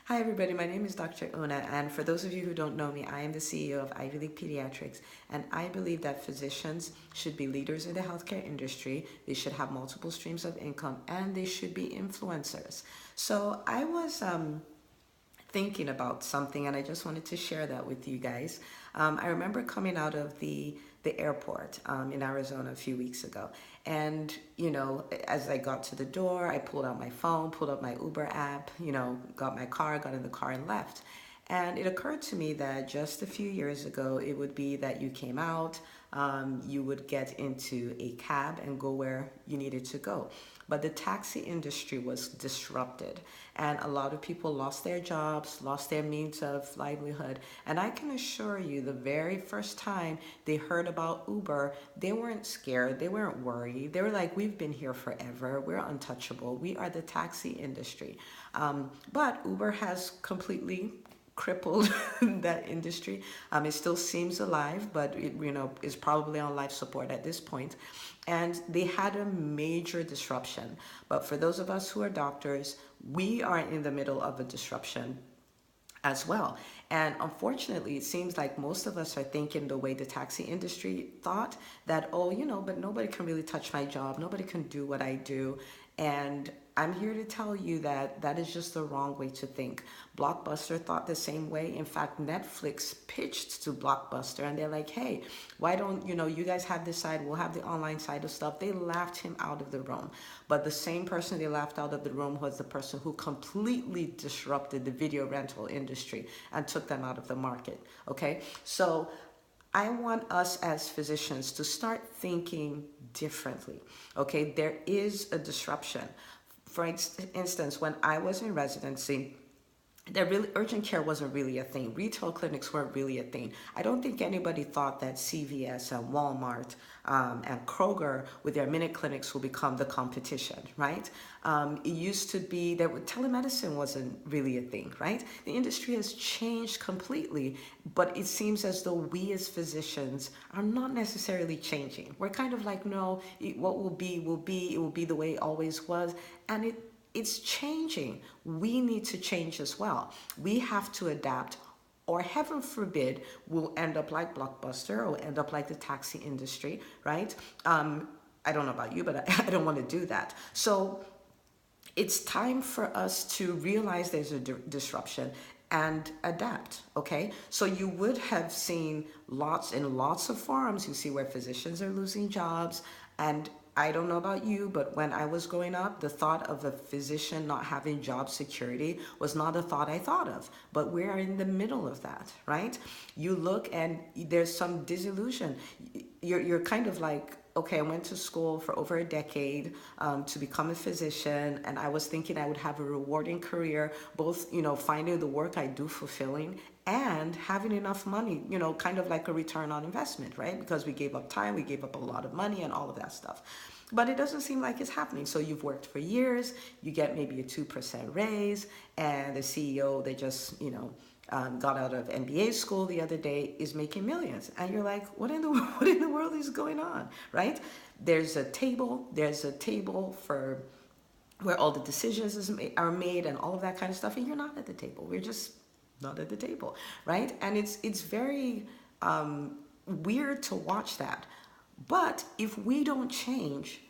Hi, everybody. My name is Dr. Una, and for those of you who don't know me, I am the CEO of Ivy League Pediatrics, and I believe that physicians should be leaders in the healthcare industry. They should have multiple streams of income, and they should be influencers. So I was thinking about something, and I just wanted to share that with you guys. I remember coming out of the airport in Arizona a few weeks ago, and as I got to the door, I pulled out my phone, pulled up my Uber app, got my car, got in the car, and left. And it occurred to me that just a few years ago, it would be that you came out, you would get into a cab and go where you needed to go. But the taxi industry was disrupted, and a lot of people lost their jobs, lost their means of livelihood. And I can assure you, the very first time they heard about Uber, they weren't scared, they weren't worried. They were like, we've been here forever, we're untouchable, we are the taxi industry. But Uber has completely crippled that industry. It still seems alive, but it is probably on life support at this point. And they had a major disruption. But for those of us who are doctors, we are in the middle of a disruption as well. And unfortunately, it seems like most of us are thinking the way the taxi industry thought, that, oh, but nobody can really touch my job. Nobody can do what I do. And I'm here to tell you that that is just the wrong way to think. Blockbuster thought the same way. In fact, Netflix pitched to Blockbuster and they're like, hey, why don't, you guys have this side, we'll have the online side of stuff. They laughed him out of the room. But the same person they laughed out of the room was the person who completely disrupted the video rental industry and took them out of the market. Okay? So I want us as physicians to start thinking differently. Okay, there is a disruption. For instance, when I was in residency, that really urgent care wasn't really a thing. Retail clinics weren't really a thing. I don't think anybody thought that CVS and Walmart and Kroger with their minute clinics will become the competition, right? It used to be that telemedicine wasn't really a thing, right? The industry has changed completely, but it seems as though we as physicians are not necessarily changing. We're kind of like, no, what will be, it will be the way it always was. And it's changing. We need to change as well. We have to adapt, or heaven forbid, we'll end up like Blockbuster or end up like the taxi industry, right? I don't know about you, but I don't want to do that. So it's time for us to realize there's a disruption and adapt. Okay, so you would have seen lots and lots of forums, you see where physicians are losing jobs. And I don't know about you, but when I was growing up, the thought of a physician not having job security was not a thought I thought of. But we're in the middle of that, right? You look and there's some disillusion. You're kind of like, okay, I went to school for over a decade to become a physician, and I was thinking I would have a rewarding career, both, finding the work I do fulfilling and having enough money, kind of like a return on investment, right? Because we gave up time, we gave up a lot of money and all of that stuff. But it doesn't seem like it's happening. So you've worked for years, you get maybe a 2% raise, and the CEO, they just, got out of MBA school the other day, is making millions. And you're like, what in the what in the world is going on, right? There's a table for where all the decisions are made and all of that kind of stuff, and you're not at the table. We're just not at the table, right? And it's very weird to watch that. But if we don't change,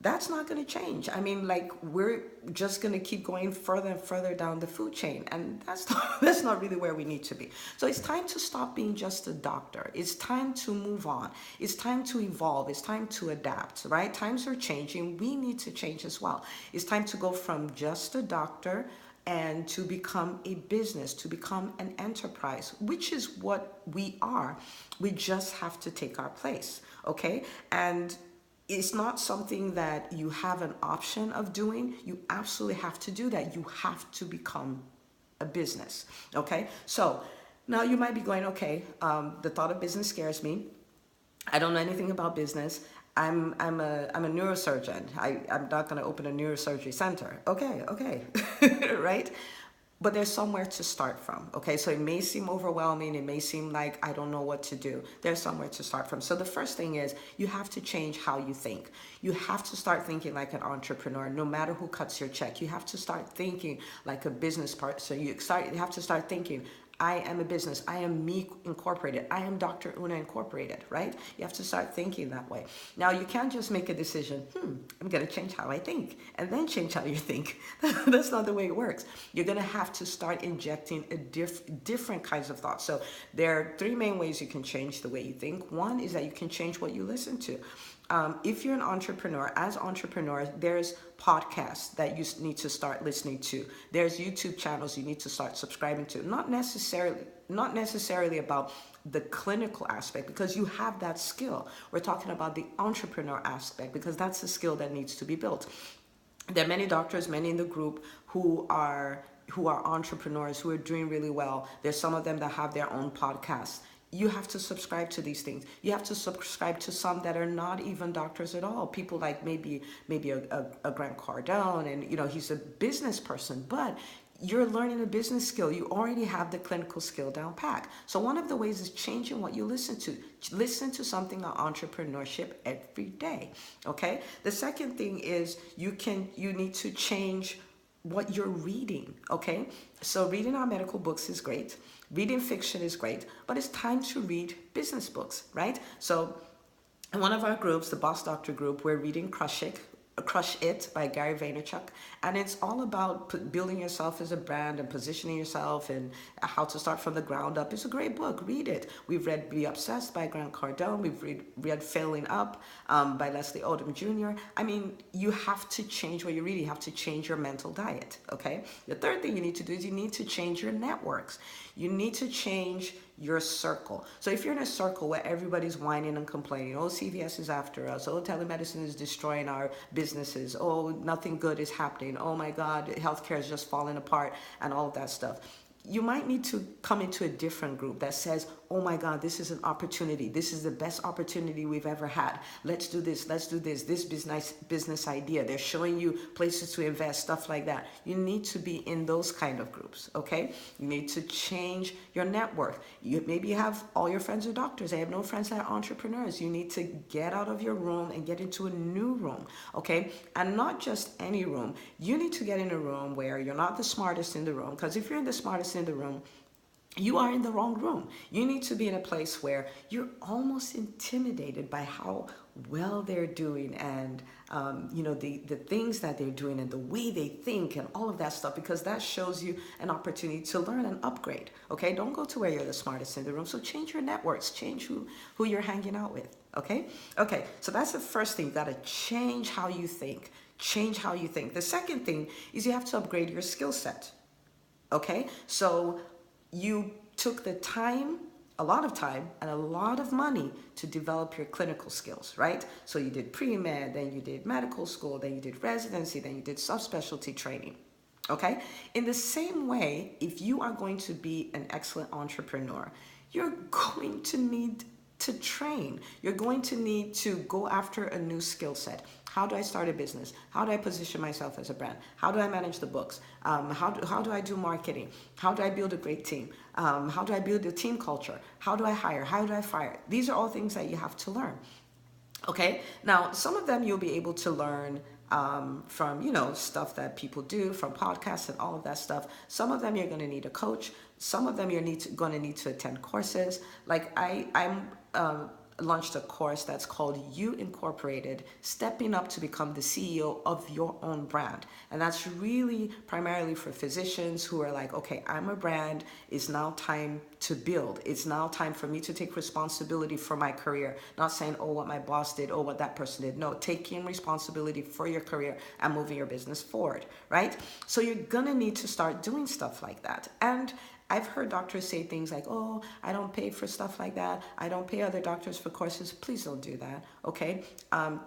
that's not going to change. I mean, like, we're just going to keep going further and further down the food chain, and that's not really where we need to be. So it's time to stop being just a doctor. It's time to move on. It's time to evolve. It's time to adapt, right? Times are changing. We need to change as well. It's time to go from just a doctor and to become a business, to become an enterprise, which is what we are. We just have to take our place, okay? And it's not something that you have an option of doing. You absolutely have to do that. You have to become a business, okay? So now you might be going, okay, the thought of business scares me. I don't know anything about business. I'm a neurosurgeon. I'm not going to open a neurosurgery center. Okay, right? but there's somewhere to start from. Okay, so it may seem overwhelming, it may seem like I don't know what to do. There's somewhere to start from. So the first thing is you have to change how you think. You have to start thinking like an entrepreneur, no matter who cuts your check. You have to start thinking like a business partner. So you have to start thinking, I am a business. I am me incorporated. I am Dr. Una incorporated, right? You have to start thinking that way. Now, you can't just make a decision, I'm going to change how I think, and then change how you think. That's not the way it works. You're going to have to start injecting different kinds of thoughts. So there are three main ways you can change the way you think. One is that you can change what you listen to. If you're an entrepreneur, as entrepreneurs, there's podcasts that you need to start listening to. There's YouTube channels you need to start subscribing to. Not necessarily about the clinical aspect, because you have that skill. We're talking about the entrepreneur aspect, because that's the skill that needs to be built. There are many doctors, many in the group who are entrepreneurs, who are doing really well. There's some of them that have their own podcasts. You have to subscribe to these things. You have to subscribe to some that are not even doctors at all. People like maybe a Grant Cardone, and he's a business person, but you're learning a business skill. You already have the clinical skill down pat. So one of the ways is changing what you listen to. Listen to something on entrepreneurship every day. Okay. The second thing is you need to change what you're reading. Okay. So reading our medical books is great. Reading fiction is great, but it's time to read business books, right? So in one of our groups, the Boss Doctor group, we're reading Crush It by Gary Vaynerchuk, and it's all about building yourself as a brand and positioning yourself and how to start from the ground up. It's a great book. Read it. We've read Be Obsessed by Grant Cardone. We've read Failing Up by Leslie Odom Jr. I mean, you have to change what you read. You have to change your mental diet, okay? The third thing you need to do is you need to change your networks. You need to change your circle. So if you're in a circle where everybody's whining and complaining, oh, CVS is after us, oh, telemedicine is destroying our businesses, oh, nothing good is happening, oh my God, healthcare is just falling apart, and all of that stuff. You might need to come into a different group that says, oh my God, this is an opportunity. This is the best opportunity we've ever had. Let's do this. Let's do this. This business idea. They're showing you places to invest, stuff like that. You need to be in those kind of groups, okay? You need to change your network. Maybe you have all your friends are doctors. I have no friends that are entrepreneurs. You need to get out of your room and get into a new room, okay? And not just any room. You need to get in a room where you're not the smartest in the room, because if you're the smartest in the room, you are in the wrong room. You need to be in a place where you're almost intimidated by how well they're doing and the things that they're doing and the way they think and all of that stuff, because that shows you an opportunity to learn and upgrade. Okay, don't go to where you're the smartest in the room. So change your networks, change who you're hanging out with. Okay, so that's the first thing. You got to change how you think. Change how you think. The second thing is you have to upgrade your skill set. Okay, so you took the time, a lot of time and a lot of money to develop your clinical skills, right? So you did pre-med, then you did medical school, then you did residency, then you did subspecialty training, okay? In the same way, if you are going to be an excellent entrepreneur, you're going to need to train. You're going to need to go after a new skill set. How do I start a business? How do I position myself as a brand? How do I manage the books? How do I do marketing? How do I build a great team? How do I build a team culture? How do I hire? How do I fire? These are all things that you have to learn. Okay, now some of them you'll be able to learn from stuff that people do, from podcasts and all of that stuff. Some of them you're going to need a coach. Some of them you're going to need to attend courses. Like I'm launched a course that's called You Incorporated, Stepping Up to Become the CEO of Your Own Brand. And that's really primarily for physicians who are like, okay, I'm a brand. It's now time to build. It's now time for me to take responsibility for my career. Not saying, oh, what my boss did, oh, what that person did. No, taking responsibility for your career and moving your business forward, right? So you're gonna need to start doing stuff like that. And I've heard doctors say things like, oh, I don't pay for stuff like that. I don't pay other doctors for courses. Please don't do that, okay?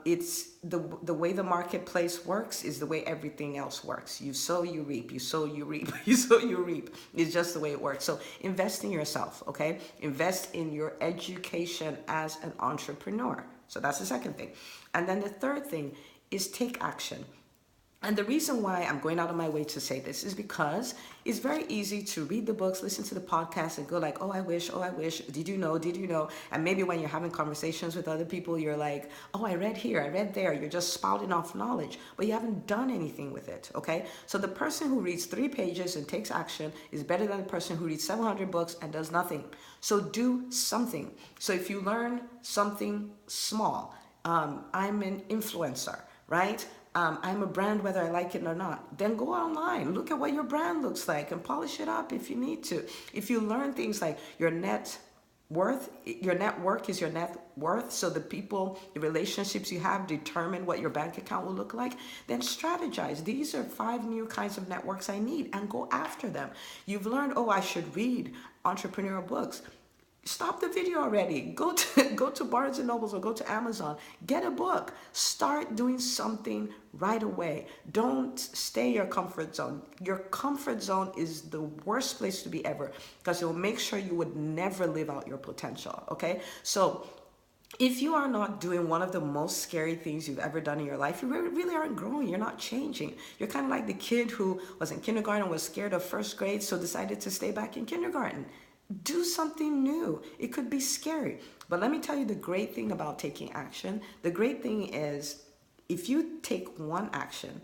It's the way the marketplace works is the way everything else works. You sow, you reap. You sow, you reap. You sow, you reap. It's just the way it works. So invest in yourself, okay? Invest in your education as an entrepreneur. So that's the second thing. And then the third thing is take action. And the reason why I'm going out of my way to say this is because it's very easy to read the books, listen to the podcast, and go like, oh, I wish, did you know, did you know? And maybe when you're having conversations with other people, you're like, oh, I read here, I read there. You're just spouting off knowledge, but you haven't done anything with it, okay? So the person who reads 3 pages and takes action is better than the person who reads 700 books and does nothing. So do something. So if you learn something small, I'm an influencer, right? I'm a brand whether I like it or not. Then go online, look at what your brand looks like and polish it up if you need to. If you learn things like your net work is your net worth, so the people, the relationships you have determine what your bank account will look like, then strategize. These are 5 new kinds of networks I need, and go after them. You've learned, oh, I should read entrepreneurial books. Stop the video already. Go to Barnes and Nobles or go to Amazon. Get a book. Start doing something right away. Don't stay in your comfort zone. Your comfort zone is the worst place to be ever, because it will make sure you would never live out your potential, okay? So if you are not doing one of the most scary things you've ever done in your life, you really aren't growing. You're not changing. You're kind of like the kid who was in kindergarten, was scared of first grade, so decided to stay back in kindergarten. Do something new. It could be scary. But let me tell you the great thing about taking action. The great thing is if you take one action,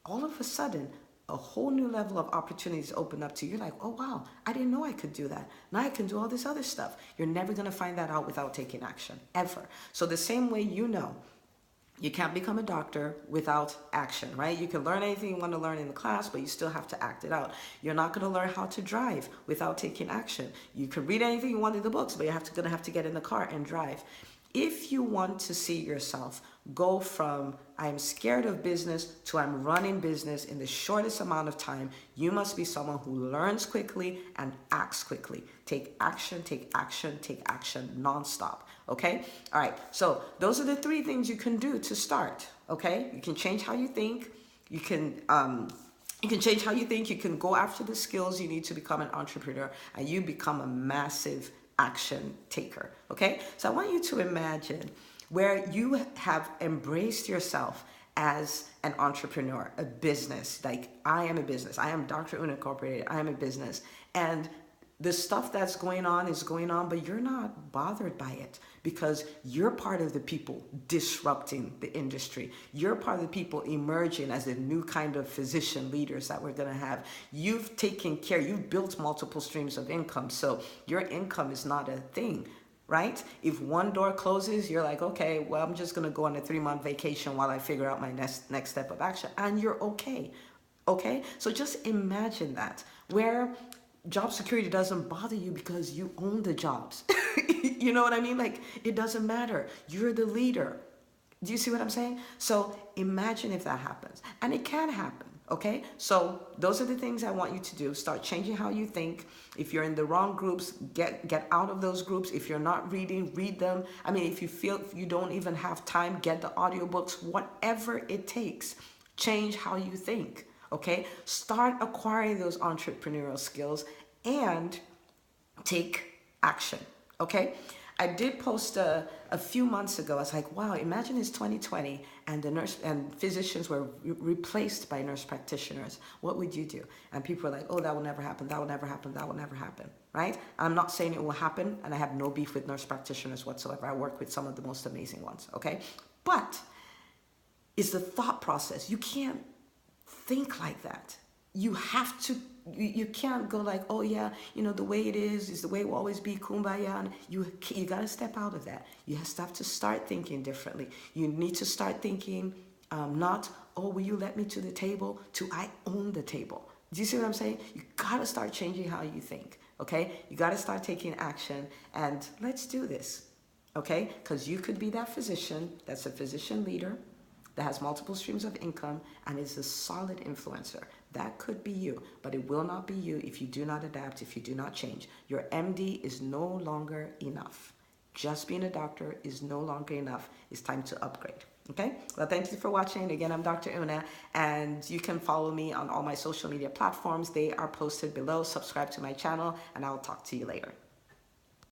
all of a sudden, a whole new level of opportunities open up to you. You're like, oh, wow, I didn't know I could do that. Now I can do all this other stuff. You're never going to find that out without taking action, ever. So the same way you can't become a doctor without action, right? You can learn anything you want to learn in the class, but you still have to act it out. You're not going to learn how to drive without taking action. You can read anything you want in the books, but you're going to have to get in the car and drive. If you want to see yourself go from I'm scared of business to I'm running business in the shortest amount of time, you must be someone who learns quickly and acts quickly. Take action, take action, take action nonstop. Okay? All right. So those are the 3 things you can do to start. Okay? You can change how you think. You can change how you think. You can go after the skills you need to become an entrepreneur, and you become a massive action taker. Okay? So I want you to imagine where you have embraced yourself as an entrepreneur, a business. Like, I am a business. I am Dr. Una Incorporated. I am a business. And the stuff that's going on is going on, but you're not bothered by it because you're part of the people disrupting the industry. You're part of the people emerging as the new kind of physician leaders that we're going to have. You've taken care, you've built multiple streams of income, so your income is not a thing, right? If one door closes, you're like, okay, well, I'm just going to go on a 3-month vacation while I figure out my next step of action, and you're okay. Okay? So just imagine that, where job security doesn't bother you because you own the jobs. You know what I mean? Like, it doesn't matter. You're the leader. Do you see what I'm saying? So imagine if that happens. And it can happen, okay? So those are the things I want you to do. Start changing how you think. If you're in the wrong groups, get out of those groups. If you're not reading, read them. I mean, if you feel you don't even have time, get the audiobooks, whatever it takes. Change how you think. Okay, start acquiring those entrepreneurial skills and take action. Okay, I did post a few months ago. I was like, wow, imagine it's 2020 and the nurse and physicians were replaced by nurse practitioners. What would you do? And people were like, oh, that will never happen. That will never happen. That will never happen. Right? I'm not saying it will happen, and I have no beef with nurse practitioners whatsoever. I work with some of the most amazing ones. Okay, but it's the thought process. You can't think like that. You have to, you can't go like, oh yeah, you know, the way it is the way it will always be, kumbaya. And you got to step out of that. You have to start thinking differently. You need to start thinking not, oh, will you let me to the table, to I own the table. Do you see what I'm saying? You got to start changing how you think, okay? You got to start taking action, and let's do this, okay? Because you could be that physician that's a physician leader that has multiple streams of income and is a solid influencer. That could be you, but it will not be you if you do not adapt, if you do not change. Your MD is no longer enough. Just being a doctor is no longer enough. It's time to upgrade. Okay? Well, thank you for watching. Again, I'm Dr. Una, and you can follow me on all my social media platforms. They are posted below. Subscribe to my channel, and I'll talk to you later.